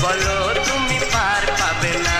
বলো তুমি পার পাবে না।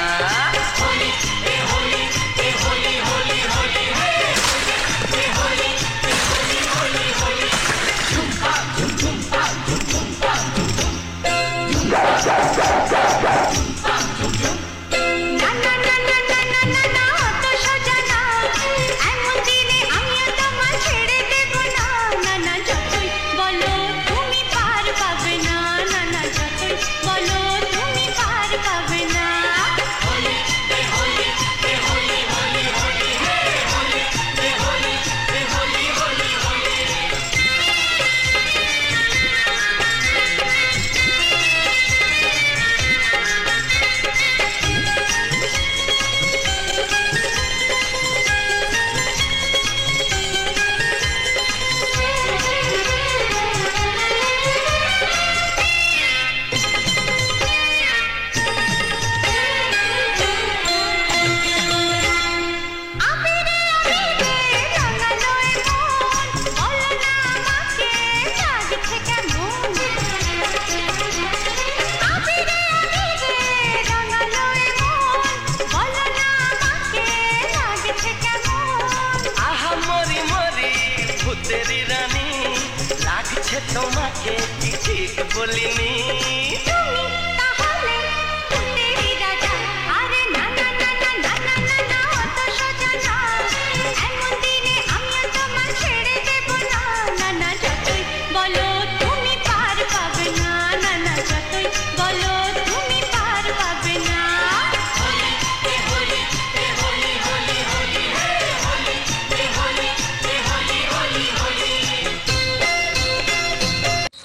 তোমাকে কি ঠিক বলিনি?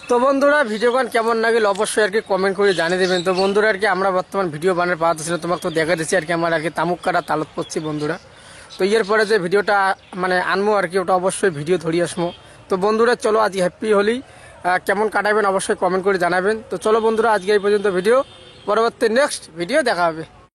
তো বন্ধুরা ভিডিওগান কেমন লাগিল অবশ্যই আর কি কমেন্ট করে জানিয়ে দেবেন। তো বন্ধুরা আর কি আমরা বর্তমান ভিডিও বানানোর পাওয়া ছিল তোমাকে তো দেখা দিচ্ছি আর কি আমার আর কি তামুক কাটা তালত করছি বন্ধুরা। তো এর পরে যে ভিডিওটা মানে আনবো আর কি ওটা অবশ্যই ভিডিও ধরিয়ে আসবো। তো বন্ধুরা চলো আজ হ্যাপি হোলি কেমন কাটাবেন অবশ্যই কমেন্ট করে জানাবেন। তো চলো বন্ধুরা আজকে এই পর্যন্ত ভিডিও, পরবর্তী নেক্সট ভিডিও দেখা হবে।